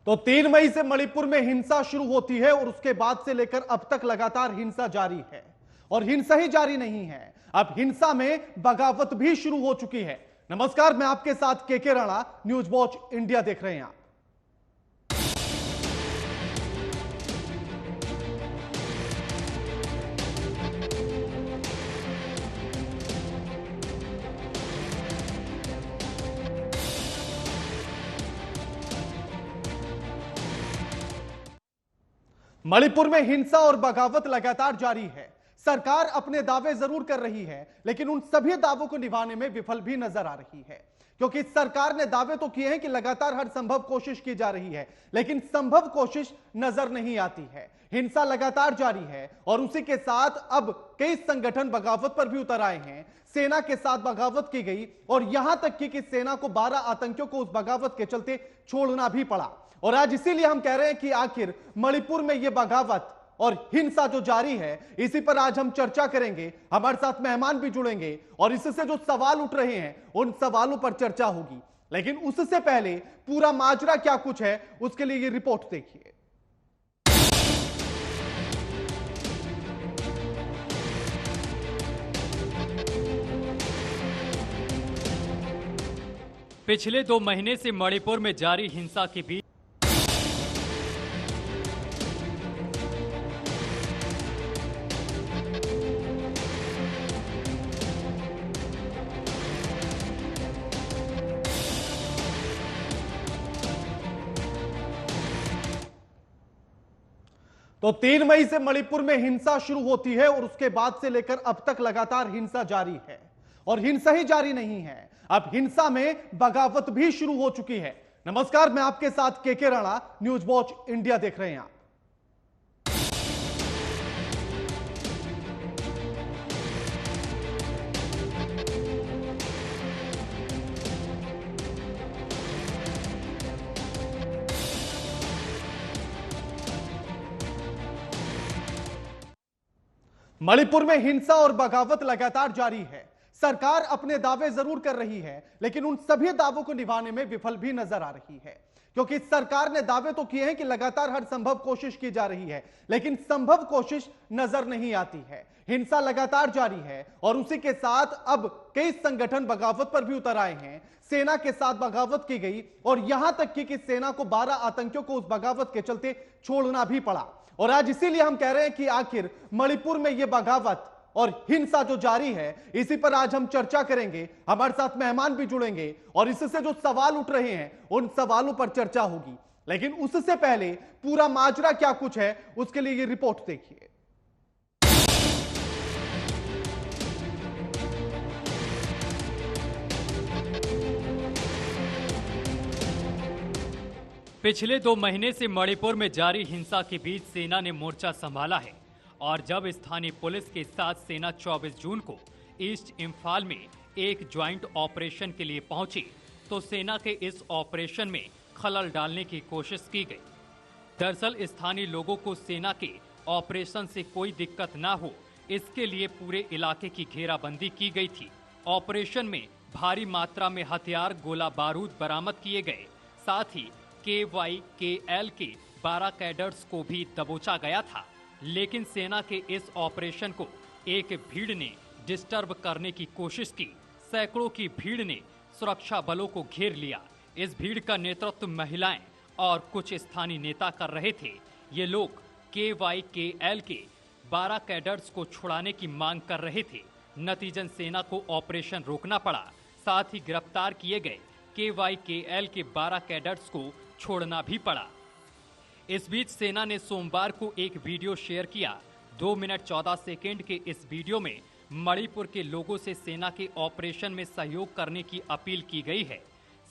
तो 3 मई से मणिपुर में हिंसा शुरू होती है और उसके बाद से लेकर अब तक लगातार हिंसा जारी है। और हिंसा ही जारी नहीं है, अब हिंसा में बगावत भी शुरू हो चुकी है। नमस्कार, मैं आपके साथ के राणा, न्यूज वॉच इंडिया देख रहे हैं आप। मणिपुर में हिंसा और बगावत लगातार जारी है। सरकार अपने दावे जरूर कर रही है, लेकिन उन सभी दावों को निभाने में विफल भी नजर आ रही है। क्योंकि सरकार ने दावे तो किए हैं कि लगातार हर संभव कोशिश की जा रही है, लेकिन संभव कोशिश नजर नहीं आती है। हिंसा लगातार जारी है और उसी के साथ अब कई संगठन बगावत पर भी उतर आए हैं। सेना के साथ बगावत की गई और यहां तक कि सेना को 12 आतंकियों को उस बगावत के चलते छोड़ना भी पड़ा। और आज इसीलिए हम कह रहे हैं कि आखिर मणिपुर में यह बगावत और हिंसा जो जारी है, इसी पर आज हम चर्चा करेंगे। हमारे साथ मेहमान भी जुड़ेंगे और इससे जो सवाल उठ रहे हैं उन सवालों पर चर्चा होगी। लेकिन उससे पहले पूरा माजरा क्या कुछ है, उसके लिए ये रिपोर्ट देखिए। पिछले 2 महीने से मणिपुर में जारी हिंसा के बीच तो 3 मई से मणिपुर में हिंसा शुरू होती है और उसके बाद से लेकर अब तक लगातार हिंसा जारी है। और हिंसा ही जारी नहीं है, अब हिंसा में बगावत भी शुरू हो चुकी है। नमस्कार, मैं आपके साथ के राणा, न्यूज वॉच इंडिया देख रहे हैं आप। मणिपुर में हिंसा और बगावत लगातार जारी है। सरकार अपने दावे जरूर कर रही है, लेकिन उन सभी दावों को निभाने में विफल भी नजर आ रही है। क्योंकि सरकार ने दावे तो किए हैं कि लगातार हर संभव कोशिश की जा रही है, लेकिन संभव कोशिश नजर नहीं आती है। हिंसा लगातार जारी है और उसी के साथ अब कई संगठन बगावत पर भी उतर आए हैं। सेना के साथ बगावत की गई और यहां तक कि सेना को 12 आतंकियों को उस बगावत के चलते छोड़ना भी पड़ा। और आज इसीलिए हम कह रहे हैं कि आखिर मणिपुर में यह बगावत और हिंसा जो जारी है, इसी पर आज हम चर्चा करेंगे। हमारे साथ मेहमान भी जुड़ेंगे और इससे जो सवाल उठ रहे हैं उन सवालों पर चर्चा होगी। लेकिन उससे पहले पूरा माजरा क्या कुछ है, उसके लिए ये रिपोर्ट देखिए। पिछले 2 महीने से मणिपुर में जारी हिंसा के बीच सेना ने मोर्चा संभाला है। और जब स्थानीय पुलिस के साथ सेना 24 जून को ईस्ट इम्फाल में एक ज्वाइंट ऑपरेशन के लिए पहुंची, तो सेना के इस ऑपरेशन में खलल डालने की कोशिश की गई। दरअसल स्थानीय लोगों को सेना के ऑपरेशन से कोई दिक्कत ना हो, इसके लिए पूरे इलाके की घेराबंदी की गई थी। ऑपरेशन में भारी मात्रा में हथियार, गोला बारूद बरामद किए गए। साथ ही KYKL के 12 कैडर्स को भी दबोचा गया था। लेकिन सेना के इस ऑपरेशन को एक भीड़ ने डिस्टर्ब करने की कोशिश की। सैकड़ों की भीड़ ने सुरक्षा बलों को घेर लिया। इस भीड़ का नेतृत्व महिलाएं और कुछ स्थानीय नेता कर रहे थे। ये लोग KYKL के 12 कैडर्स को छुड़ाने की मांग कर रहे थे। नतीजन सेना को ऑपरेशन रोकना पड़ा। साथ ही गिरफ्तार किए गए KYKL के 12 कैडर्स को छोड़ना भी पड़ा। इस बीच सेना ने सोमवार को एक वीडियो शेयर किया। 2 मिनट 14 सेकेंड के इस वीडियो में मणिपुर के लोगों से सेना के ऑपरेशन में सहयोग करने की अपील की गई है।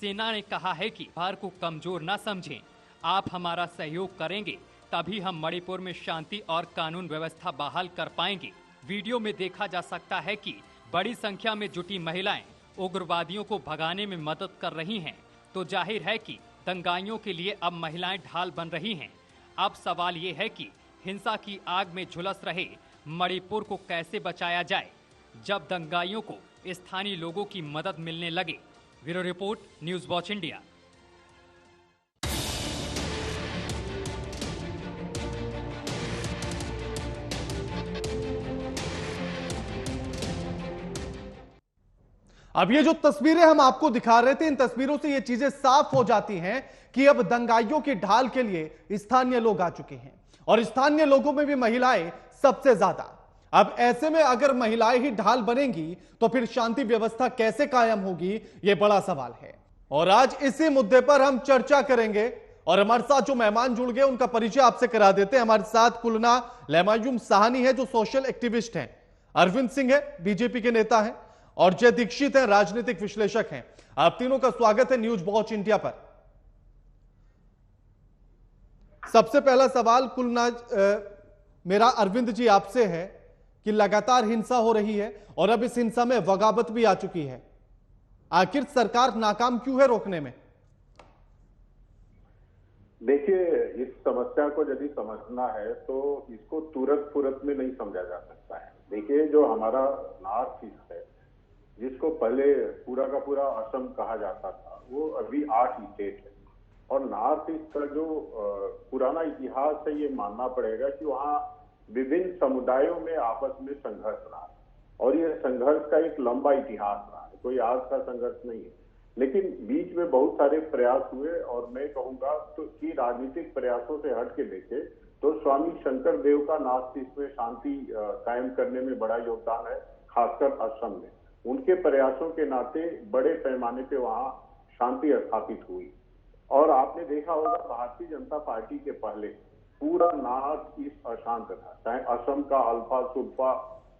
सेना ने कहा है कि बिहार को कमजोर न समझें, आप हमारा सहयोग करेंगे तभी हम मणिपुर में शांति और कानून व्यवस्था बहाल कर पाएंगे। वीडियो में देखा जा सकता है कि बड़ी संख्या में जुटी महिलाएं उग्रवादियों को भगाने में मदद कर रही हैं। तो जाहिर है कि दंगाइयों के लिए अब महिलाएं ढाल बन रही हैं। अब सवाल ये है कि हिंसा की आग में झुलस रहे मणिपुर को कैसे बचाया जाए, जब दंगाइयों को स्थानीय लोगों की मदद मिलने लगे। Bureau report, news watch India. अब ये जो तस्वीरें हम आपको दिखा रहे थे, इन तस्वीरों से ये चीजें साफ हो जाती हैं कि अब दंगाइयों की ढाल के लिए स्थानीय लोग आ चुके हैं और स्थानीय लोगों में भी महिलाएं सबसे ज्यादा। अब ऐसे में अगर महिलाएं ही ढाल बनेंगी तो फिर शांति व्यवस्था कैसे कायम होगी, यह बड़ा सवाल है। और आज इसी मुद्दे पर हम चर्चा करेंगे और हमारे साथ जो मेहमान जुड़ गए उनका परिचय आपसे करा देते हैं। हमारे साथ कुलना लेमायुम साहनी है जो सोशल एक्टिविस्ट हैं, अरविंद सिंह है बीजेपी के नेता हैं और जय दीक्षित है राजनीतिक विश्लेषक हैं। आप तीनों का स्वागत है न्यूज वॉच इंडिया पर। सबसे पहला सवाल कुलना मेरा अरविंद जी आपसे है कि लगातार हिंसा हो रही है और अब इस हिंसा में बगावत भी आ चुकी है, आखिर सरकार नाकाम क्यों है रोकने में? देखिए, इस समस्या को यदि समझना है तो इसको तुरंत में नहीं समझा जा सकता है। देखिए, जो हमारा नॉर्थ ईस्ट है जिसको पहले पूरा का पूरा असम कहा जाता था, वो अभी 8 स्टेट है और नॉर्थ ईस्ट का जो पुराना इतिहास है, ये मानना पड़ेगा कि वहाँ विभिन्न समुदायों में आपस में संघर्ष रहा और ये संघर्ष का एक लंबा इतिहास रहा है, कोई आज का संघर्ष नहीं है। लेकिन बीच में बहुत सारे प्रयास हुए और मैं कहूंगा तो कि राजनीतिक प्रयासों से हट के देखे तो स्वामी शंकर देव का नॉर्थ ईस्ट में शांति कायम करने में बड़ा योगदान है, खासकर असम में। उनके प्रयासों के नाते बड़े पैमाने पे वहाँ शांति स्थापित हुई और आपने देखा होगा भारतीय जनता पार्टी के पहले पूरा नॉर्थ ईस्ट अशांत था, चाहे असम का अल्फा सुल्फा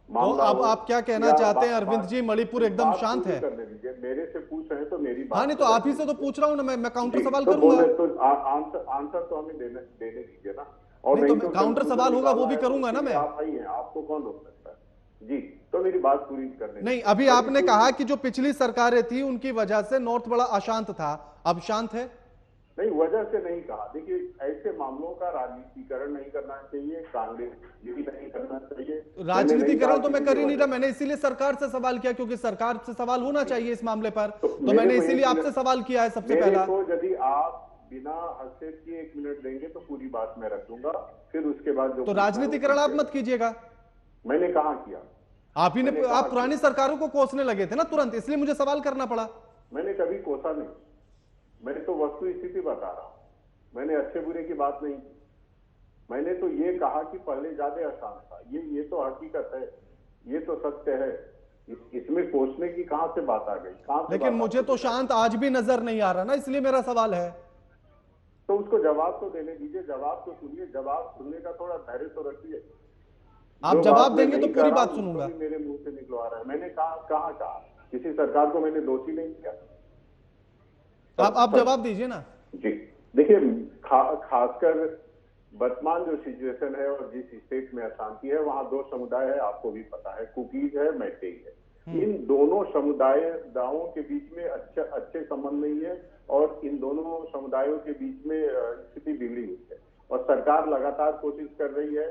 तो अब आप क्या कहना चाहते हैं अरविंद जी? मणिपुर एकदम शांत है। करने दीजिए, मेरे से पूछ रहे हैं तो मेरी बात। हाँ, नहीं तो आप ही से तो पूछ रहा हूँ ना, मैं काउंटर सवाल तो करूंगा। तो आंसर तो हमें देने दीजिए ना। और नहीं तो काउंटर सवाल होगा वो भी करूंगा ना मैं। आप ही हैं, आपको कौन रोक सकता है जी? तो मेरी बात पूरी करने नहीं, अभी आपने कहा कि जो पिछली सरकारें थी उनकी वजह से नॉर्थ बड़ा अशांत था, अब शांत है। नहीं, वजह से नहीं कहा। देखिए, ऐसे मामलों का राजनीतिकरण नहीं करना चाहिए, कांग्रेस भी नहीं करना चाहिए। राजनीतिकरण तो मैं कर ही नहीं रहा, मैंने इसीलिए सरकार से सवाल किया क्योंकि सरकार से सवाल होना चाहिए इस मामले पर, तो मैंने इसीलिए आपसे सवाल किया है सबसे पहला। तो यदि आप बिना हस्तक्षेप किए 1 मिनट देंगे तो पूरी बात मैं रखूंगा, फिर उसके बाद जो तो राजनीतिकरण आप मत कीजिएगा। मैंने कहा किया? आप पुरानी सरकारों को कोसने लगे थे ना तुरंत, इसलिए मुझे सवाल करना पड़ा। मैंने कभी कोसा नहीं, मैंने तो वस्तु स्थिति बता रहा हूं, मैंने अच्छे बुरे की बात नहीं की। मैंने तो ये कहा कि पहले ज्यादा अशांत था, ये तो हकीकत है, ये तो सत्य है। इसमें कोसने की कहां से बात आ गई? लेकिन मुझे तो शांत आज भी नजर नहीं आ रहा ना, इसलिए मेरा सवाल है। तो उसको जवाब तो देने दीजिए, जवाब तो सुनिए, जवाब सुनने का थोड़ा धैर्य तो रखिए। आप जवाब देंगे तो पूरी बात सुनूंगा। मेरे मुंह से निकलवा रहा है, मैंने कहा किसी सरकार को मैंने दोषी नहीं किया। आप जवाब दीजिए ना जी। देखिए, खासकर वर्तमान जो सिचुएशन है और जिस स्टेट में अशांति है, वहां 2 समुदाय है, आपको भी पता है, कुकीज है, मैतेई है। इन दोनों समुदायों के बीच में अच्छे संबंध नहीं है और इन दोनों समुदायों के बीच में स्थिति बिगड़ी हुई है और सरकार लगातार कोशिश कर रही है,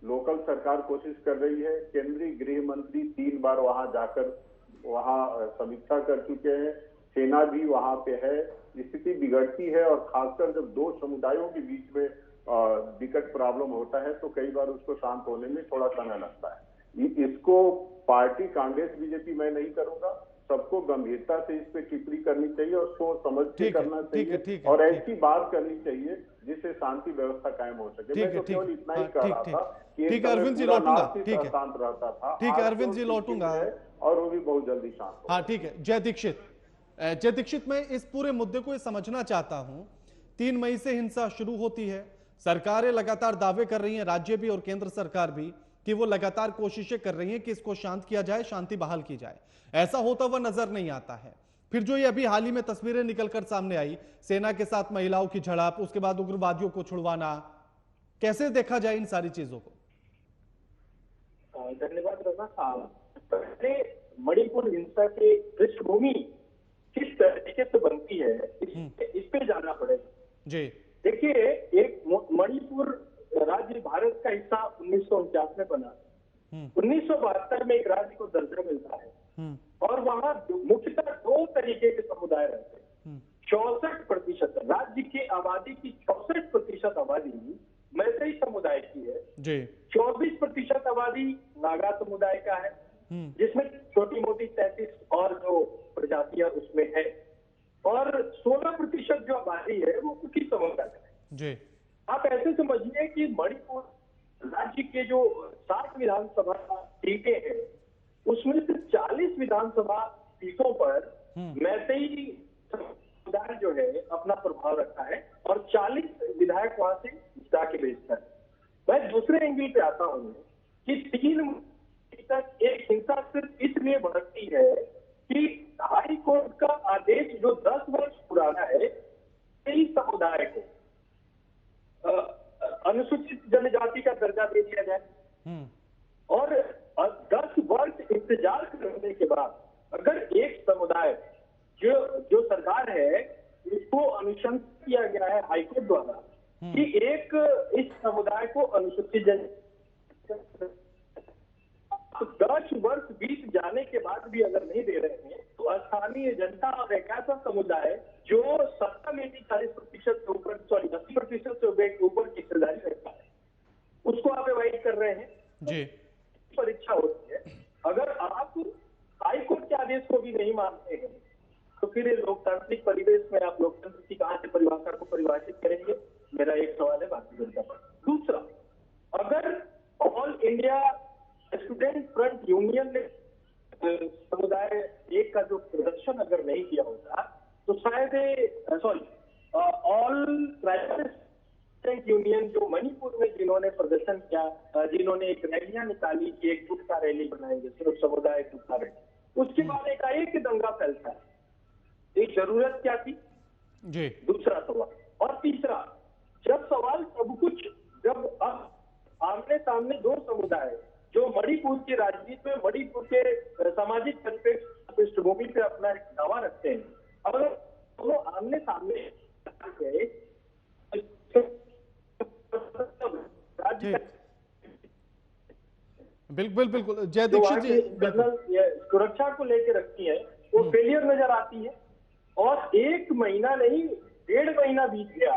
लोकल सरकार कोशिश कर रही है। केंद्रीय गृह मंत्री 3 बार वहां जाकर वहां समीक्षा कर चुके हैं, सेना भी वहां पे है। स्थिति बिगड़ती है और खासकर जब 2 समुदायों के बीच में विकट प्रॉब्लम होता है तो कई बार उसको शांत होने में थोड़ा समय लगता है। इसको पार्टी कांग्रेस बीजेपी मैं नहीं करूंगा, सबको गंभीरता से इस पे टिप्पणी करनी चाहिए और सोच समझ के करना चाहिए और ऐसी बात करनी चाहिए जिससे शांति व्यवस्था कायम हो सके। मैं तो केवल इतना ही कह रहा था कि अरविंद जी लौटूंगा। शांत रहता था, ठीक है अरविंद जी लौटूंगा और वो भी बहुत जल्दी शांत। हाँ ठीक है। जय दीक्षित, मैं इस पूरे मुद्दे को समझना चाहता हूं। 3 मई से हिंसा शुरू होती है, सरकारें लगातार दावे कर रही हैं, राज्य भी और केंद्र सरकार भी, कि वो लगातार कोशिशें कर रही हैं कि इसको शांत किया जाए, शांति बहाल की जाए। ऐसा होता हुआ नजर नहीं आता है। फिर जो ये अभी हाल ही में तस्वीरें निकलकर सामने आई, सेना के साथ महिलाओं की झड़प, उसके बाद उग्रवादियों को छुड़वाना, कैसे देखा जाए इन सारी चीजों को? धन्यवाद रघुनाथ। पहले मणिपुर हिंसा की पृष्ठभूमि किस तरीके से बनती है इस पे जाना पड़ेगा जी। देखिए, एक मणिपुर राज्य भारत का हिस्सा 1949 में बना, 1972 में एक राज्य को दर्जा मिलता है और वहां मुख्यतः 2 तरीके के समुदाय रहते हैं। 64% राज्य की आबादी की 64% आबादी मैतेई समुदाय की है जी। 24% आबादी नागा समुदाय का है, जिसमें छोटी मोटी 33 और जो रही है वो कुकी समुदाय है जी। आप ऐसे समझिए कि मणिपुर राज्य के जो 60 विधानसभा सीटें हैं उसमें से 40 विधानसभा सीटों पर मैतेई समुदाय जो है अपना प्रभाव रखता है और 40 विधायक वहां से जिता के भेजता है। मैं दूसरे एंगल पे आता हूं कि 3 महीने तक एक हिंसा सिर्फ इसलिए भड़कती है कि हाई कोर्ट का आदेश जो 10 वर्ष पुराना है कई समुदाय को अनुसूचित जनजाति का दर्जा दे दिया जाए और 10 वर्ष इंतजार करने के बाद अगर एक समुदाय जो सरकार है इसको अनुशंसित किया गया है हाईकोर्ट द्वारा कि एक इस समुदाय को अनुसूचित जन 10 वर्ष बीत जाने के बाद भी अगर नहीं दे रहे हैं तो स्थानीय जनता और एक ऐसा समुदाय जो सत्ता में भी 40% से ऊपर 80% से ऊपर की हिस्सेदारी रखता है उसको आप अवॉइड कर रहे हैं जी। परीक्षा होती है। अगर आप हाईकोर्ट के आदेश को भी नहीं मानते हैं तो फिर ये लोकतांत्रिक परिवेश में आप लोकतंत्र की कहां से परिभाषा को परिभाषित करेंगे? मेरा एक सवाल है भारतीय जनता पार्टी। दूसरा, अगर all India student front union ने समुदाय एक का जो प्रदर्शन अगर नहीं किया होता तो शायद ऑल ट्राइबल स्टूडेंट यूनियन जो मणिपुर में जिन्होंने प्रदर्शन किया, जिन्होंने एक रैलियां निकाली कि एक एकजुटता रैली बनाएंगे, सिर्फ समुदाय एकजुटता रैली, उसके बाद एक दंगा फैलता है। ये जरूरत क्या थी? जी। दूसरा सवाल। और तीसरा, जब सवाल सब कुछ जब अब आमने सामने दो समुदाय जो मणिपुर की राजनीति में मणिपुर के सामाजिक परिप्रेक्ष्य पृष्ठभूमि पे अपना एक दावा रखते हैं, अगर दोनों आमने सामने गए बिल्कुल बिल्कुल जय दीक्षित जी, सुरक्षा को लेकर रखती है वो फेलियर नजर आती है। और 1 महीना नहीं 1.5 महीना बीत गया,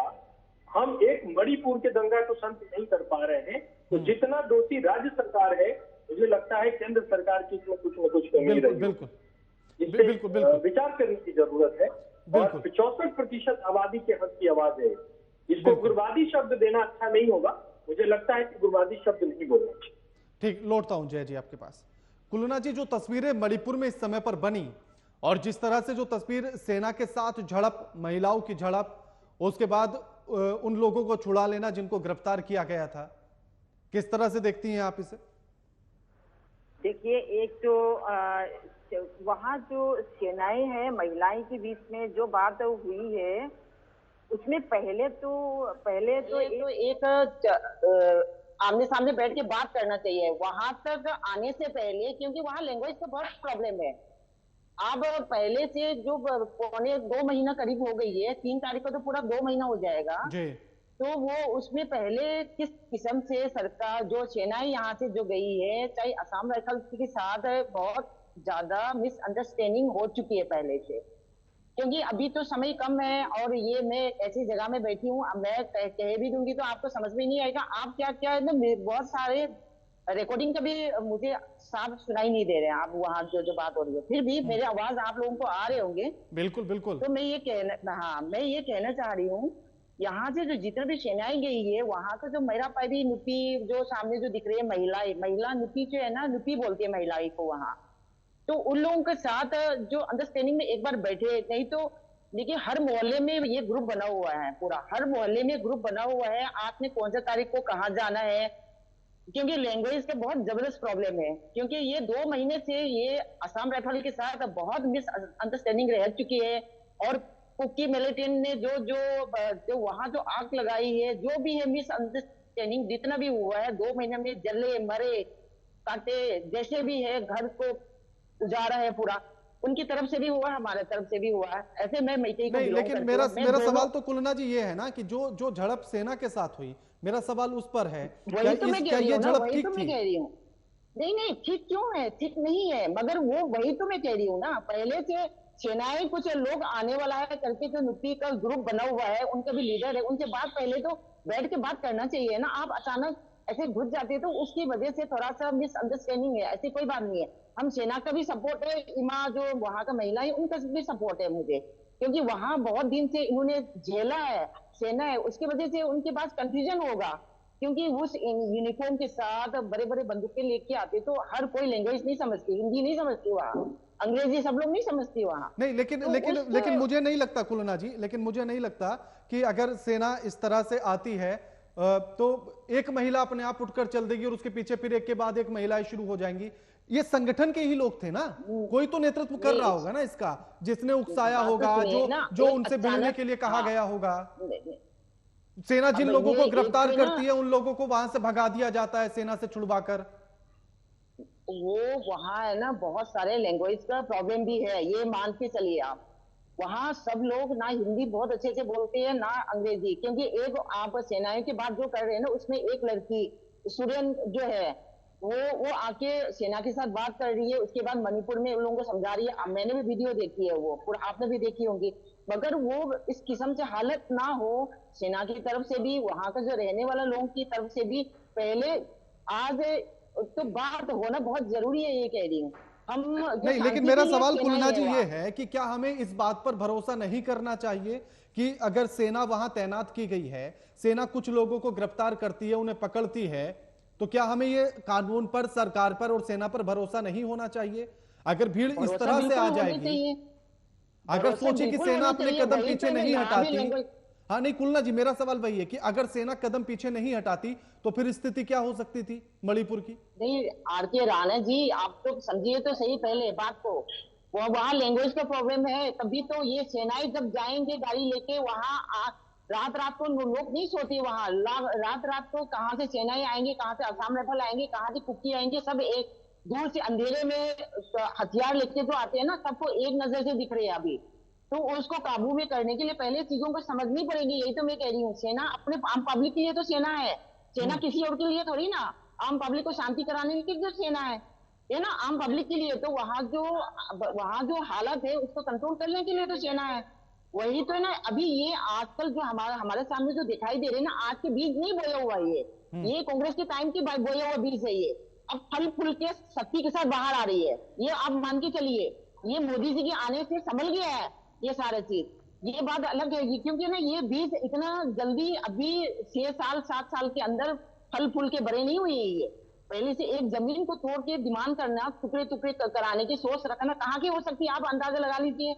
हम एक मणिपुर के दंगा को शांत नहीं कर पा रहे हैं। तो जितना दोषी राज्य सरकार है मुझे लगता है केंद्र सरकार की इसमें कुछ न कुछ कमी रही है। इस पे विचार करने की जरूरत है। और 64% आबादी के हक की आवाज है। इसको गुरबादी शब्द देना अच्छा नहीं होगा, मुझे लगता है कि गुरबादी शब्द नहीं बोलना चाहिए। ठीक, लौटता हूं जय जी आपके पास। कुलना जी, जो तस्वीरें मणिपुर में इस समय पर बनी और जिस तरह से जो तस्वीर सेना के साथ झड़प, महिलाओं की झड़प, उसके बाद उन लोगों को छुड़ा लेना जिनको गिरफ्तार किया गया था, किस तरह से देखती हैं आप इसे? देखिए, एक तो वहाँ जो सेनाएं हैं महिलाएं के बीच में जो बात हुई है उसमें पहले तो एक आमने सामने बैठ के बात करना चाहिए वहां तक आने से पहले, क्योंकि वहाँ लैंग्वेज का बहुत प्रॉब्लम है। अब पहले से जो 2 महीना करीब हो गई है, 3 तारीख को तो पूरा 2 महीना हो जाएगा जी। तो वो उसमें पहले किस किस्म से सरकार जो सेनाएं यहाँ से जो गई है, चाहे असम राइफल्स के साथ बहुत ज्यादा मिसअंडरस्टैंडिंग हो चुकी है पहले से, क्योंकि अभी तो समय कम है और ये मैं ऐसी जगह में बैठी हूँ, मैं कह भी दूंगी तो आपको समझ में नहीं आएगा। आप क्या है ना, बहुत सारे रिकॉर्डिंग का भी मुझे साफ सुनाई नहीं दे रहे हैं। आप वहाँ जो बात हो रही है, फिर भी मेरे आवाज आप लोगों को आ रहे होंगे। बिल्कुल बिल्कुल। तो मैं ये कहना चाह रही हूँ, यहाँ से जो जितने भी सेनाएं गई है वहां का जो मेरा पैदी नुपी जो सामने जो दिख रही है महिला नुपी जो है ना, नुपी बोलती है महिलाएं को वहाँ, तो उन लोगों के साथ जो अंडरस्टैंडिंग में एक बार बैठे, नहीं तो देखिए हर मोहल्ले में ये ग्रुप बना हुआ है, पूरा हर मोहल्ले में ग्रुप बना हुआ है, आपने कौन सा तारीख को कहाँ जाना है, क्योंकि लैंग्वेज का बहुत जबरदस्त प्रॉब्लम है। क्योंकि ये 2 महीने से ये असम राइफल के साथ बहुत मिसअंडरस्टैंडिंग रह चुकी है और कुकी मिलिटेंट ने जो वहां जो आग लगाई है, जो भी है मिसअंडरस्टैंडिंग जितना भी हुआ है 2 महीने में, जले मरे काटे जैसे भी है, घर को उजाड़ा है पूरा, उनकी तरफ से भी हुआ है, हमारे तरफ से भी हुआ है। ऐसे मैं मैतेई को नहीं, लेकिन मेरा सवाल तो कुलना जी ये है ना कि जो झड़प सेना के साथ हुई, मेरा सवाल उस पर है, वही तो मैं कह रही हूँ। नहीं ठीक क्यों है? ठीक नहीं है, मगर वो वही तो मैं कह रही हूँ ना, पहले से सेनाएं कुछ लोग आने वाला है करके जो नुपी का ग्रुप बना हुआ है, उनका भी लीडर है, उनके बाद पहले तो बैठ के बात करना चाहिए ना। आप अचानक ऐसे घुस जाते हैं तो उसकी वजह से थोड़ा सा मिसअंडरस्टैंडिंग है, ऐसी कोई बात नहीं है। हम सेना का भी सपोर्ट है, इमा जो वहां का महिला है उनका भी सपोर्ट है मुझे, क्योंकि वहां बहुत दिन से इन्होंने झेला है, सेना है, उसकी वजह से उनके पास कंफ्यूजन होगा। क्योंकि उस यूनिफॉर्म के साथ बड़े बड़े बंदूकें लेके आते तो हर कोई लैंग्वेज नहीं समझती, हिंदी नहीं समझती वहां, अंग्रेजी सब लोग नहीं समझती वहां। नहीं, लेकिन तो लेकिन उस लेकिन मुझे नहीं लगता कुलना जी, लेकिन मुझे नहीं लगता कि अगर सेना इस तरह से आती है तो एक महिला अपने आप उठकर चल देगी और उसके पीछे फिर एक के बाद एक महिलाएं शुरू हो जाएंगी। ये संगठन के ही लोग थे ना, कोई तो नेतृत्व कर रहा होगा ना इसका, जिसने उकसाया बात तो होगा, सुनिए ना, जो एक उनसे मिलने अचानक- के लिए कहा हाँ। गया होगा। नहीं, सेना जिन अब लोगों ये को एक गिरफ्तार तो ना- करती है उन लोगों को वहां से भगा दिया जाता है सेना से छुड़वाकर। वो वहाँ है ना, बहुत सारे लैंग्वेज का प्रॉब्लम भी है, ये मान के चलिए आप। वहाँ सब लोग ना हिंदी बहुत अच्छे से बोलते हैं ना अंग्रेजी, क्योंकि एक आप सेनाएं की बात जो कर रहे हैं ना, उसमें एक लड़की सुरेन जो है वो आके सेना के साथ बात कर रही है, उसके बाद मणिपुर में उन लोगों को समझा रही है। अब मैंने भी वीडियो देखी है, वो पूरा आपने भी देखी होंगी। मगर वो इस किस्म से हालत ना हो, सेना की तरफ से भी, वहां का जो रहने वाला लोगों की तरफ से भी, पहले आज तो बात होना बहुत जरूरी है, ये कह रही हूँ। हम नहीं, लेकिन मेरा सवाल कुलना जी ये है कि क्या हमें इस बात पर भरोसा नहीं करना चाहिए कि अगर सेना वहां तैनात की गई है, सेना कुछ लोगों को गिरफ्तार करती है, उन्हें पकड़ती है, तो क्या हमें ये कानून पर, सरकार पर और सेना पर भरोसा नहीं होना चाहिए? अगर भीड़ इस तरह से आ जाएगी, अगर सोचे कि सेना अपने कदम पीछे नहीं हटाती, हाँ नहीं कुलना जी, मेरा सवाल वही है कि अगर सेना कदम पीछे नहीं हटाती तो फिर स्थिति क्या हो सकती थी मणिपुर की? नहीं आर.के. राणा जी, आप तो समझिए तो सही पहले बात को। वहाँ लैंग्वेज का प्रॉब्लम है, तभी तो ये सेनाएं जब जाएंगे गाड़ी लेके वहाँ, रात रात को लोग नहीं सोते वहाँ, रात रात को कहाँ से सेनाएं आएंगे, कहाँ से असम राइफल आएंगे, कहाँ से कुक्की आएंगे, सब एक दूर से अंधेरे में हथियार लेके जो आते हैं ना, सबको एक नजर से दिख रहे हैं अभी। तो उसको काबू में करने के लिए पहले चीजों को समझनी पड़ेगी, यही तो मैं कह रही हूँ। सेना अपने आम पब्लिक के लिए तो सेना है, सेना किसी और के लिए थोड़ी ना। आम पब्लिक को शांति कराने के लिए जो सेना है ना, आम पब्लिक के लिए। तो वहाँ जो हालत है उसको कंट्रोल करने के लिए तो सेना है। वही तो है ना। अभी ये आजकल जो हमारे सामने जो दिखाई दे रहे हैं ना, आज के बीज नहीं बोया हुआ ये कांग्रेस के टाइम की बोया हुआ बीज है। ये अब फल फूल के शक्ति के साथ बाहर आ रही है। ये आप मान के चलिए, ये मोदी जी के आने से संभल गया है ये सारे चीज। ये बात अलग है, क्योंकि ना ये बीज इतना जल्दी अभी 6 साल 7 साल के अंदर फल फूल के बड़े नहीं हुए। ये पहले से एक जमीन को तोड़ के डिमांड करना, टुकड़े टुकड़े कराने की सोच रखना कहाँ की हो सकती है, आप अंदाजा लगा लीजिए।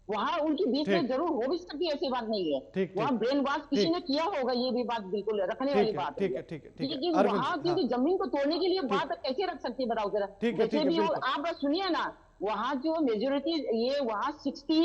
वहां उनकी बीच में जरूर हो भी सकती है, ऐसी बात नहीं है। वहां ब्रेन वॉश किसी ने किया होगा, ये भी बात बिल्कुल रखने वाली बात है। लेकिन वहां क्योंकि जमीन को तोड़ने के लिए बात कैसे रख सकती है, बताओ जरा। जैसे भी आप बस सुनिए ना, वहां जो मेजोरिटी ये वहां 60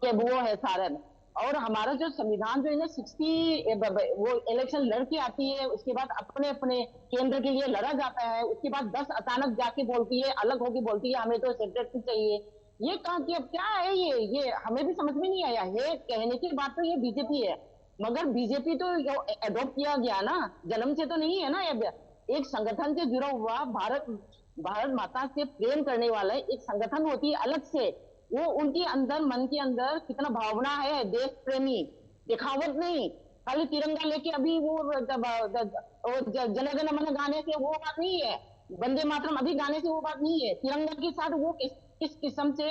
के वो है सारण, और हमारा जो संविधान जो है ना 60 वो इलेक्शन लड़के आती है, उसके बाद अपने अपने केंद्र के लिए लड़ा जाता है, उसके बाद 10 अचानक जाके बोलती है, अलग होके बोलती है हमें तो सेपरेट चाहिए। ये कहा कि अब क्या है ये हमें भी समझ में नहीं आया है। कहने की बात तो ये बीजेपी है, मगर बीजेपी तो एडॉप्ट किया गया ना, जन्म से तो नहीं है ना। एक संगठन से जुड़ा हुआ भारत माता से प्रेम करने वाला एक संगठन होती है अलग से। वो उनके अंदर, मन के अंदर कितना भावना है, देश प्रेमी, दिखावट नहीं। खाली तिरंगा लेके अभी वो जन गण मन गाने से वो बात नहीं है, वंदे मातरम अभी गाने से वो बात नहीं है। तिरंगा के साथ वो किस किस्म से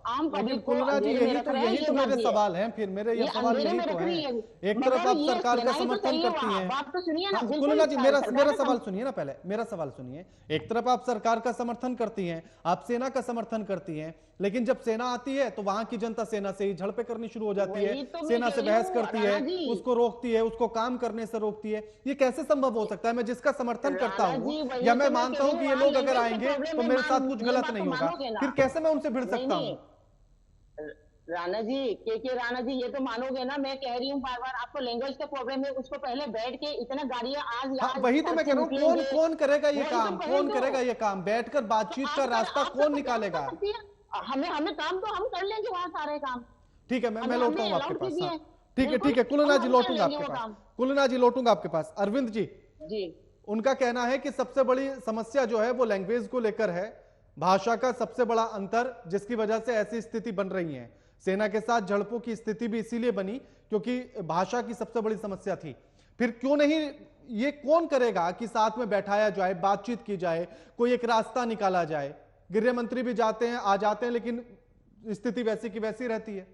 आम पब्लिक को यही तो मेरे सवाल हैं। फिर मेरे ये सवाल यही तो है। एक तरफ आप सरकार का समर्थन करती हैं, बात तो सुनिए ना, कुलना जी मेरा सवाल सुनिए ना, पहले मेरा सवाल सुनिए। एक तरफ आप सरकार का समर्थन करती हैं, आप सेना का समर्थन करती हैं, लेकिन जब सेना आती है तो वहां की जनता सेना से ही झड़पें करनी शुरू हो जाती है, सेना से बहस करती है, उसको रोकती है, उसको काम करने से रोकती है। ये कैसे संभव हो सकता है? मैं जिसका समर्थन करता हूँ या मैं मानता हूँ कि ये लोग अगर आएंगे तो मेरे साथ कुछ गलत नहीं होगा, फिर कैसे मैं उनसे भिड़ सकता हूँ? राणा जी, के राणा जी, ये तो मानोगे ना, मैं कह रही हूँ बार बार, आपको लैंग्वेज का प्रॉब्लम है, उसको पहले बैठ के इतना गाड़ियां आज वही तो मैं कह रहा हूँ, कौन करेगा ये काम? कौन करेगा ये काम? बैठकर बातचीत का रास्ता कौन निकालेगा? हमें काम तो हम कर लेंगे वहां सारे काम। ठीक है, मैं लौटता हूँ आपके पास। ठीक है कुलना जी, लौटूंगा आपके पास। कुलना जी लौटूंगा आपके पास। अरविंद जी, उनका कहना है कि सबसे बड़ी समस्या जो है वो लैंग्वेज को लेकर है, भाषा का सबसे बड़ा अंतर, जिसकी वजह से ऐसी स्थिति बन रही है। सेना के साथ झड़पों की स्थिति भी इसीलिए बनी क्योंकि भाषा की सबसे बड़ी समस्या थी। फिर क्यों नहीं ये कौन करेगा कि साथ में बैठाया जाए, बातचीत की जाए, कोई एक रास्ता निकाला जाए? गृह मंत्री भी जाते हैं, आ जाते हैं, लेकिन स्थिति वैसी की वैसी रहती है।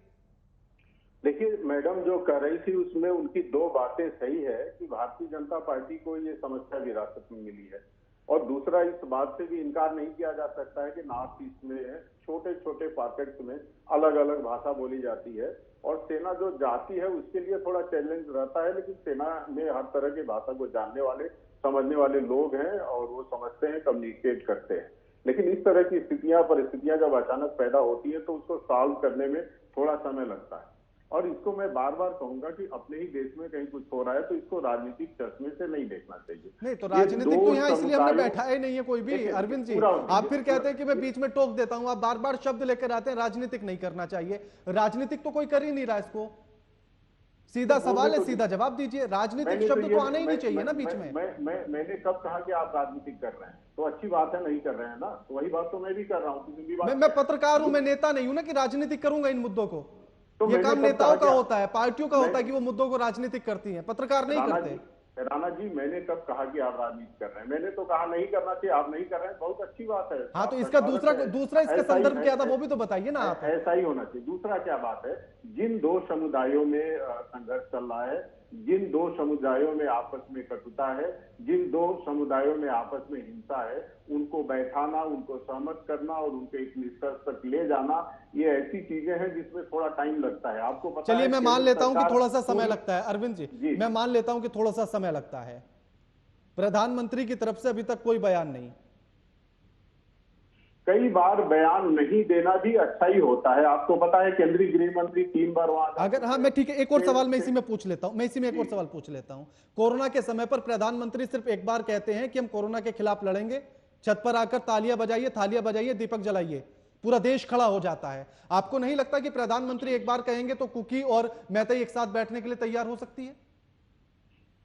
देखिए, मैडम जो कह रही थी उसमें उनकी दो बातें सही है कि भारतीय जनता पार्टी को ये समस्या विरासत में मिली है, और दूसरा इस बात से भी इनकार नहीं किया जा सकता है कि नॉर्थ ईस्ट में छोटे छोटे पॉकेट्स में अलग अलग भाषा बोली जाती है, और सेना जो जाती है उसके लिए थोड़ा चैलेंज रहता है, लेकिन सेना में हर तरह की भाषा को जानने वाले समझने वाले लोग हैं और वो समझते हैं, कम्युनिकेट करते हैं। लेकिन इस तरह की परिस्थितियां जब अचानक पैदा होती है तो उसको सॉल्व करने में थोड़ा समय लगता है। और इसको मैं बार बार कहूंगा कि अपने ही देश में कहीं कुछ हो रहा है तो इसको राजनीतिक चश्मे से नहीं देखना चाहिए। नहीं तो राजनीतिक तो यहाँ इसलिए हमने बैठाया नहीं है कोई भी। अरविंद जी, आप फिर कहते हैं कि मैं बीच में टोक देता हूं, आप बार बार शब्द लेकर आते हैं राजनीतिक नहीं करना चाहिए। राजनीतिक तो कोई कर ही नहीं रहा इसको। सीधा सवाल है, सीधा जवाब दीजिए। राजनीतिक शब्द तो आना ही नहीं चाहिए ना बीच में। मैंने कब कहा कि आप राजनीतिक कर रहे हैं? तो अच्छी बात है, नहीं कर रहे हैं ना, तो वही बात तो मैं भी कर रहा हूँ। मैं पत्रकार हूं, मैं नेता नहीं हूं ना कि राजनीतिक करूंगा इन मुद्दों को। तो ये काम नेताओं का होता है, पार्टियों का होता है कि वो मुद्दों को राजनीतिक करती हैं, पत्रकार नहीं करते। राणा जी, मैंने कब कहा कि आप राजनीति कर रहे हैं? मैंने तो कहा नहीं करना चाहिए, आप नहीं कर रहे हैं, बहुत अच्छी बात है। हाँ, तो इसका दूसरा इसका संदर्भ क्या था वो भी तो बताइए ना आप। ऐसा ही होना चाहिए। दूसरा क्या बात है, जिन दो समुदायों में संघर्ष चल रहा है, जिन दो समुदायों में आपस में कटुता है, जिन दो समुदायों में आपस में हिंसा है, उनको बैठाना, उनको सहमत करना और उनके एक निष्कर्ष तक ले जाना, ये ऐसी चीजें हैं जिसमें थोड़ा टाइम लगता है। आपको पता है, चलिए मैं मान लेता हूं कि थोड़ा सा समय लगता है। अरविंद जी, मैं मान लेता हूं कि थोड़ा सा समय लगता है। प्रधानमंत्री की तरफ से अभी तक कोई बयान नहीं। कई बार बयान नहीं देना भी अच्छा ही होता है। आपको पता है केंद्रीय गृह मंत्री 3 बार वहां, अगर हाँ मैं ठीक है, एक और सवाल मैं इसी में पूछ लेता हूं। एक और सवाल पूछ लेता हूं। कोरोना के समय पर प्रधानमंत्री सिर्फ एक बार कहते हैं कि हम कोरोना के खिलाफ लड़ेंगे, छत पर आकर तालियां बजाइए, थालियां बजाइए, दीपक जलाइए, पूरा देश खड़ा हो जाता है। आपको नहीं लगता कि प्रधानमंत्री एक बार कहेंगे तो कुकी और मैतेई एक साथ बैठने के लिए तैयार हो सकती है?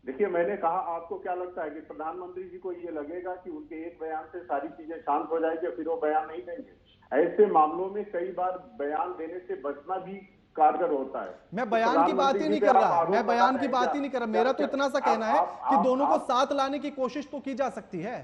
देखिए, मैंने कहा, आपको क्या लगता है कि प्रधानमंत्री जी को ये लगेगा कि उनके एक बयान से सारी चीजें शांत हो जाएगी, फिर वो बयान नहीं देंगे? ऐसे मामलों में कई बार बयान देने से बचना भी कारगर होता है। मैं बयान की बात ही नहीं कर रहा, मैं बयान की बात ही नहीं कर रहा। मेरा तो इतना सा कहना है कि दोनों को साथ लाने की कोशिश तो की जा सकती है।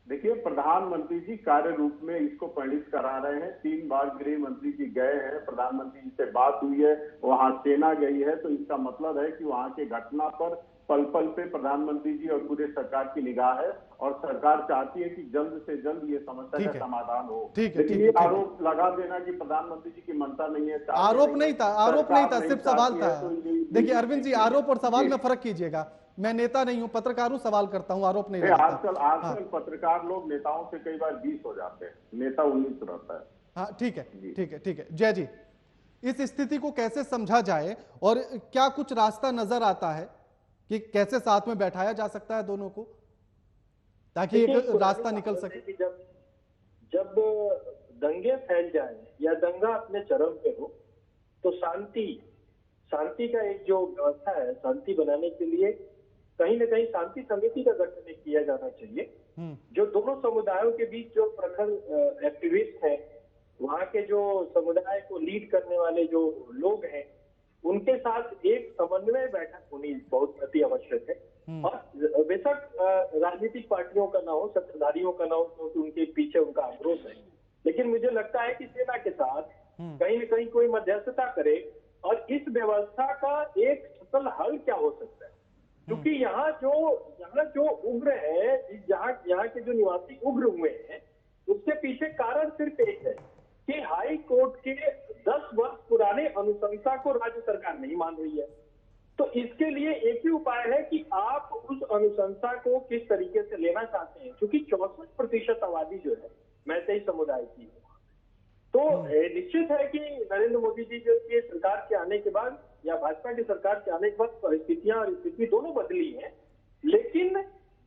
देखिए, प्रधानमंत्री जी कार्य रूप में इसको परिणित करा रहे हैं। 3 बार गृह मंत्री जी गए हैं, प्रधानमंत्री जी से बात हुई है, वहां सेना गई है, तो इसका मतलब है कि वहां के घटना पर पल पल पे प्रधानमंत्री जी और पूरे सरकार की निगाह है, और सरकार चाहती है कि जल्द से जल्द ये समस्या का समाधान हो। लेकिन ये आरोप लगा देना कि प्रधानमंत्री जी की मंशा नहीं है, आरोप नहीं था, सिर्फ सवाल था। देखिए अरविंद जी, आरोप और सवाल में फर्क कीजिएगा। मैं नेता नहीं हूं, पत्रकार हूं, सवाल करता हूं, आरोप नहीं लगाता। आजकल पत्रकार लोग नेताओं से कई बार 20 हो जाते हैं, नेता 19 रहता है। हाँ ठीक है। जय जी, इस स्थिति को कैसे समझा जाए और क्या कुछ रास्ता नजर आता है कि कैसे साथ में बैठाया जा सकता है दोनों को, ताकि एक रास्ता निकल सके? जब दंगे फैल जाए या दंगा अपने चरम पे हो तो शांति का एक जो व्यवस्था है, शांति बनाने के लिए कहीं न कहीं शांति समिति का गठन किया जाना चाहिए, जो दोनों समुदायों के बीच जो प्रखर एक्टिविस्ट हैं, वहां के जो समुदाय को लीड करने वाले जो लोग हैं, उनके साथ एक समन्वय बैठक होनी बहुत अति आवश्यक है। और बेशक राजनीतिक पार्टियों का ना हो, सत्ताधारियों का ना हो, क्योंकि उनके पीछे उनका आक्रोश है, लेकिन मुझे लगता है कि सेना के साथ कहीं न कहीं कोई मध्यस्थता करे और इस व्यवस्था का एक सफल हल क्या हो सकता है। क्योंकि यहाँ जो उग्र है, यहाँ के जो निवासी उग्र हुए हैं, उसके पीछे कारण सिर्फ एक है कि हाई कोर्ट के 10 वर्ष पुराने अनुशंसा को राज्य सरकार नहीं मान रही है। तो इसके लिए एक ही उपाय है कि आप उस अनुशंसा को किस तरीके से लेना चाहते हैं, क्योंकि 64% आबादी जो है मैतेई समुदाय की है। तो निश्चित है कि नरेंद्र मोदी जी के सरकार के आने के बाद या भाजपा की सरकार के आने के बाद परिस्थितियां और स्थिति दोनों बदली है, लेकिन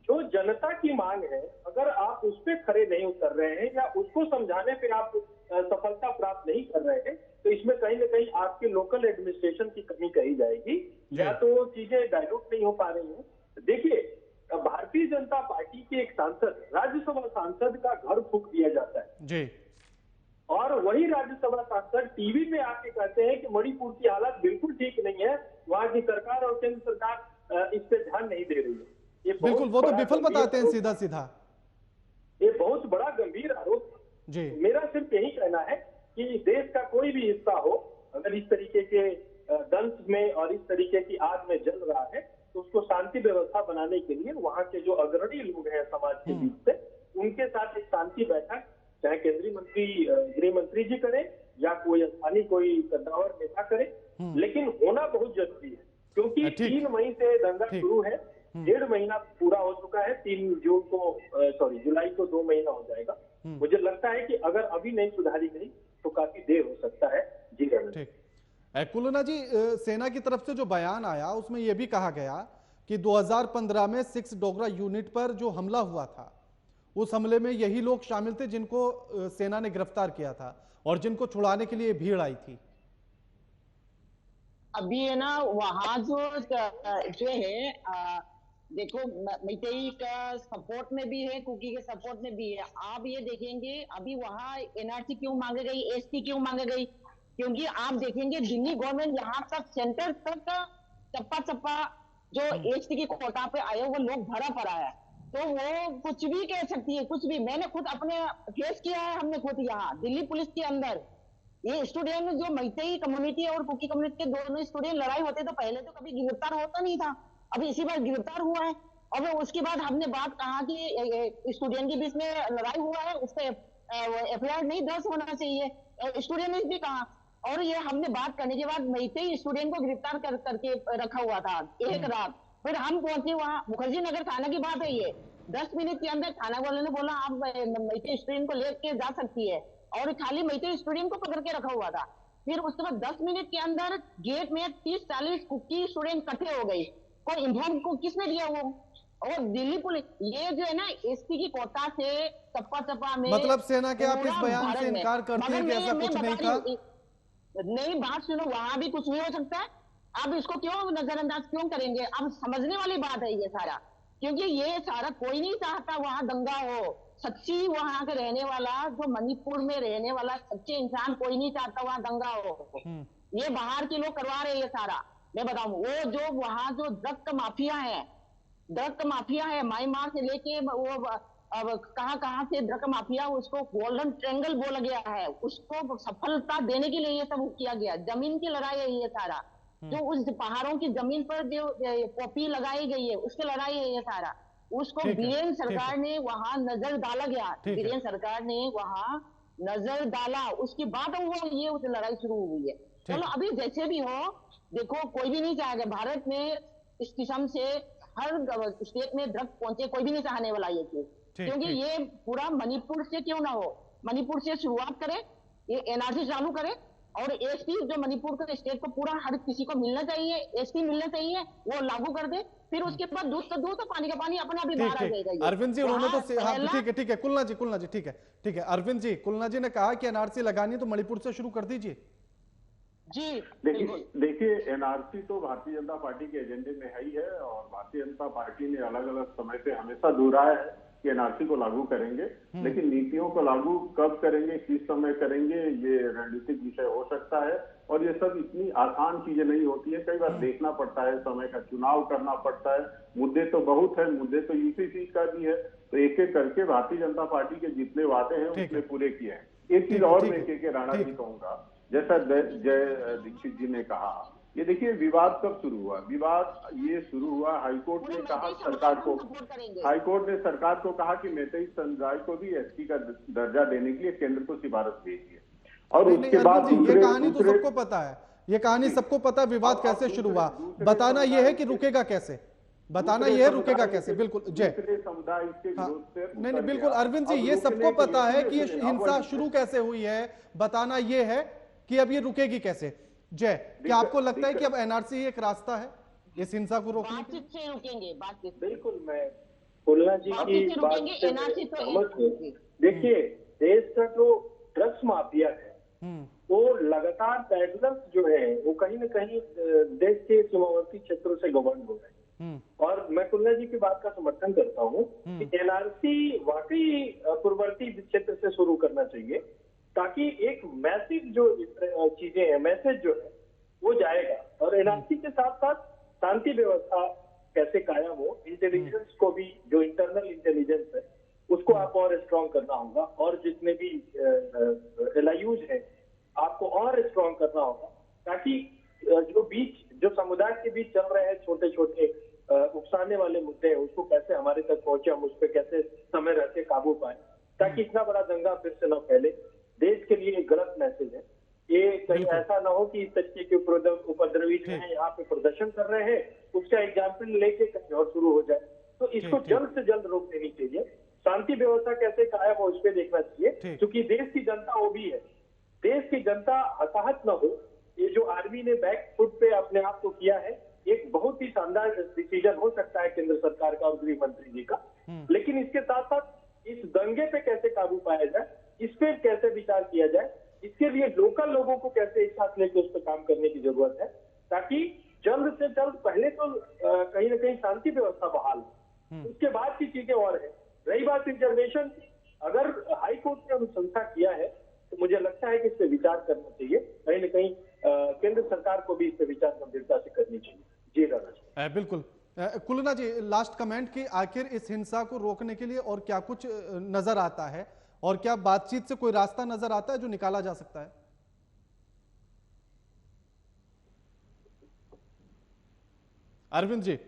जो जनता की मांग है, अगर आप उस पर खड़े नहीं उतर रहे हैं या उसको समझाने पे आप सफलता प्राप्त नहीं कर रहे हैं, तो इसमें कहीं ना कहीं आपके लोकल एडमिनिस्ट्रेशन की कमी कही जाएगी, या तो चीजें डाइल्यूट नहीं हो पा रही हैं। देखिए, भारतीय जनता पार्टी के एक सांसद, राज्यसभा सांसद का घर फूंक दिया जाता है जी, और वही राज्यसभा सांसद टीवी पे आके कहते हैं कि मणिपुर की हालत बिल्कुल ठीक नहीं है, वहां की सरकार और केंद्र सरकार इस पे ध्यान नहीं दे रही है। ये बिल्कुल, वो तो विफल बताते हैं सीधा सीधा। ये बहुत बड़ा गंभीर आरोप जी। मेरा सिर्फ यही कहना है कि देश का कोई भी हिस्सा हो, अगर इस तरीके के अंत में और इस तरीके की आग में जल रहा है, तो उसको शांति व्यवस्था बनाने के लिए वहां के जो अग्रणी लोग हैं समाज के बीच से, उनके साथ एक शांति बैठक चाहे केंद्रीय मंत्री गृह मंत्री जी करें या कोई स्थानीय कोई कद्दावर नेता करे, लेकिन होना बहुत जरूरी है, क्योंकि 3 मई से दंगा शुरू है, 1.5 महीना पूरा हो चुका है, 3 जून को जुलाई को 2 महीना हो जाएगा। मुझे लगता है कि अगर अभी नहीं सुधारी गई तो काफी देर हो सकता है। जी ठीक। कुलना जी, सेना की तरफ से जो बयान आया उसमें यह भी कहा गया कि 2015 में 6 डोगरा यूनिट पर जो हमला हुआ था, उस हमले में यही लोग शामिल थे जिनको सेना ने गिरफ्तार किया था और जिनको छुड़ाने के लिए भीड़ आई थी। अभी है ना वहाँ जो है देखो, मैतेई का सपोर्ट में भी है, कुकी के सपोर्ट में भी है। आप ये देखेंगे अभी वहाँ एनआरसी क्यों मांगे गई, एसटी क्यों मांगे गई, क्योंकि आप देखेंगे दिल्ली गवर्नमेंट यहाँ तक सेंटर तक चप्पा चप्पा जो एसटी की कोटा पे आए वो लोग भरा पड़ा है, तो वो कुछ भी कह सकती है, कुछ भी। मैंने खुद अपने फेस किया है, हमने खुद यहाँ दिल्ली पुलिस के अंदर ये स्टूडेंट जो मैतेई कम्युनिटी और कुकी कम्युनिटी के दोनों स्टूडेंट लड़ाई होते तो पहले तो कभी गिरफ्तार होता नहीं था, अभी इसी बार गिरफ्तार हुआ है। और उसके बाद हमने बात कहा कि स्टूडेंट के बीच में लड़ाई हुआ है, उस पर एफआईआर नहीं दर्ज होना चाहिए, स्टूडेंट ने भी कहा। और ये हमने बात करने के बाद मैतेई स्टूडेंट को गिरफ्तार करके रखा हुआ था एक रात। फिर हम पहुंचे वहाँ, मुखर्जी नगर थाना की बात है ये, 10 मिनट के अंदर थाना वाले ने बोला आप मैतेई स्टूडेंट को लेके जा सकती है, और खाली मैतेई स्टूडेंट को पकड़ के रखा हुआ था। फिर उसके बाद 10 मिनट के अंदर गेट में 30-40 कुकी स्टूडेंट इकट्ठे हो गई, कोई इन्फॉर्म को किसने दिया वो? और दिल्ली पुलिस ये जो है ना एसपी की कोटा से चप्पा में, मतलब सेना के आप इस बयान से इनकार करते हैं कि ऐसा कुछ नहीं था? नहीं, बात सुनो, वहां भी कुछ नहीं हो सकता है। अब इसको क्यों नजरअंदाज क्यों करेंगे? अब समझने वाली बात है ये सारा, क्योंकि ये सारा कोई नहीं चाहता वहां दंगा हो। सच्ची वहां के रहने वाला, जो मणिपुर में रहने वाला सच्चे इंसान कोई नहीं चाहता वहां दंगा हो। ये बाहर के लोग करवा रहे हैं ये सारा। मैं बताऊं, वो जो वहां जो ड्रग माफिया है, म्यांमार से लेके वो अब कहां से ड्रग माफिया, उसको गोल्डन ट्रायंगल बोला गया है, उसको सफलता देने के लिए ये सब किया गया। जमीन की लड़ाई है ये सारा, जो उस पहाड़ों की जमीन पर जो पॉपी लगाई गई है उसकी लड़ाई है ये सारा। उसको वीरेंद्र सरकार ने वहां नजर डाला गया, वीरेंद्र सरकार ने वहां नजर डाला, उसके बाद वो ये उस लड़ाई शुरू हुई है। चलो अभी जैसे भी हो, देखो कोई भी नहीं चाहेगा भारत में इस किस्म से हर स्टेट में ड्रग पहुंचे, कोई भी नहीं चाहने वाला ये चीज, क्योंकि ये पूरा मणिपुर से क्यों ना हो, मणिपुर से शुरुआत करे, ये एनआरसी चालू करे, और एसपी जो मणिपुर के स्टेट को पूरा हर किसी को मिलना चाहिए, एसपी मिलना चाहिए, वो लागू कर दे। फिर उसके बाद दूध का दूध, पानी का पानी अपना भी बाहर आ जाएगा। अरविंद जी उन्होंने तो ठीक है कुलना जी ठीक है अरविंद जी, कुलना जी ने कहा कि एनआरसी लगानी तो मणिपुर से शुरू कर दीजिए। जी देखिए एनआरसी तो भारतीय जनता पार्टी के एजेंडे में है ही है, और भारतीय जनता पार्टी ने अलग अलग समय पे हमेशा दोहराया है कि एनआरसी को लागू करेंगे, लेकिन नीतियों को लागू कब करेंगे, किस समय करेंगे, ये रणनीतिक विषय हो सकता है, और ये सब इतनी आसान चीजें नहीं होती है। कई बार देखना पड़ता है, समय का चुनाव करना पड़ता है, मुद्दे तो बहुत है, मुद्दे तो यूसीसी का भी है, तो एक एक करके भारतीय जनता पार्टी के जितने वादे हैं उसने पूरे किए हैं। एक चीज और मैं के राणा जी कहूंगा, जैसा जय दीक्षित जी ने कहा, ये देखिए विवाद कब शुरू हुआ? विवाद ये शुरू हुआ, हाईकोर्ट ने कहा सरकार को, हाईकोर्ट ने सरकार को कहा कि मैतेई समुदाय को भी एसटी का दर्जा देने के लिए केंद्र को सिफारिश भेजिए, और उसके बाद ये कहानी तो सबको पता है, ये कहानी सबको पता, विवाद कैसे शुरू हुआ, बताना यह है कि रुकेगा कैसे, बताना यह है रुकेगा कैसे। बिल्कुल जय समुदाय इसके विरोध से नहीं बिल्कुल अरविंद जी, ये सबको पता है कि ये हिंसा शुरू कैसे हुई है, बताना ये है कि अब ये रुकेगी कैसे। जय, क्या आपको लगता है कि अब एनआरसी एक रास्ता है इस हिंसा को रोकने के? बातचीत से रुकेंगे, बातचीत। बिल्कुल, मैं कुलना जी की बात से सहमत हूं। देखिए देश का जो ड्रग्स माफिया है वो लगातार पैडलर्स जो है वो कहीं न कहीं देश के सीमावर्ती क्षेत्रों से गवर्न हो रहे हैं, और मैं कुलना जी की बात का समर्थन करता हूँ कि एनआरसी वाकई पूर्ववर्ती क्षेत्र से शुरू करना चाहिए, ताकि एक मैसेज जो चीजें हैं, मैसेज जो है वो जाएगा, और एनआरसी के साथ साथ शांति व्यवस्था कैसे कायम हो, इंटेलिजेंस को भी, जो इंटरनल इंटेलिजेंस है उसको आप और स्ट्रॉन्ग करना होगा, और जितने भी एलआईयूज हैं आपको और स्ट्रॉन्ग करना होगा, ताकि जो समुदाय के बीच चल रहे हैं छोटे छोटे उकसाने वाले मुद्दे हैं, उसको कैसे हमारे तक पहुंचे, हम उस पर कैसे समय रहते काबू पाए, ताकि इतना बड़ा दंगा फिर से न फैले। देश के लिए एक गलत मैसेज है। ये कहीं ऐसा ना हो कि इस तरीके के उपद्रवी जो है यहाँ पे प्रदर्शन कर रहे हैं, उसका एग्जाम्पल लेके कहीं और शुरू हो जाए। तो इसको जल्द से जल्द रोक देनी चाहिए। शांति व्यवस्था कैसे कायम हो, उस पर देखना चाहिए, क्योंकि देश की जनता वो भी है। देश की जनता हताहत न हो। ये जो आर्मी ने बैक फुट पे अपने आप को किया है, एक बहुत ही शानदार डिसीजन हो सकता है केंद्र सरकार का और गृह मंत्री जी का, लेकिन इसके साथ साथ इस दंगे पे कैसे काबू पाया जाए, इस पे कैसे विचार किया जाए, इसके लिए लोकल लोगों को कैसे एक साथ लेकर उस पर काम करने की जरूरत है, ताकि जल्द से जल्द पहले तो कहीं ना कहीं शांति व्यवस्था बहाल हो, उसके बाद की चीजें और है। रही बात रिजर्वेशन की, अगर हाई कोर्ट ने अनुशंसा किया है तो मुझे लगता है कि इस पर विचार करना चाहिए। कहीं ना कहीं केंद्र सरकार को भी इस पर विचार गंभीरता से करनी चाहिए। जी राणा जी। बिल्कुल। कुलना जी, लास्ट कमेंट कि आखिर इस हिंसा को रोकने के लिए और क्या कुछ नजर आता है, और क्या बातचीत से कोई रास्ता नजर आता है जो निकाला जा सकता है? अरविंद जी।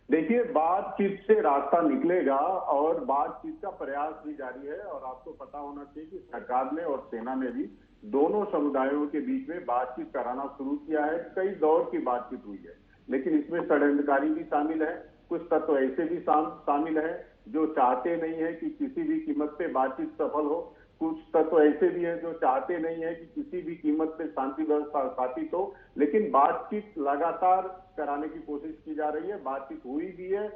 देखिए, बातचीत से रास्ता निकलेगा और बातचीत का प्रयास भी जारी है। और आपको पता होना चाहिए कि सरकार ने और सेना ने भी दोनों समुदायों के बीच में बातचीत कराना शुरू किया है। कई दौर की बातचीत हुई है, लेकिन इसमें षड्यंत्रकारी भी शामिल है। कुछ तत्व ऐसे भी शामिल है जो चाहते नहीं है कि किसी भी कीमत पे बातचीत सफल हो। कुछ तत्व ऐसे भी हैं जो चाहते नहीं है कि किसी भी कीमत पे शांति व्यवस्था स्थापित हो। लेकिन बातचीत लगातार कराने की कोशिश की जा रही है, बातचीत हुई भी है।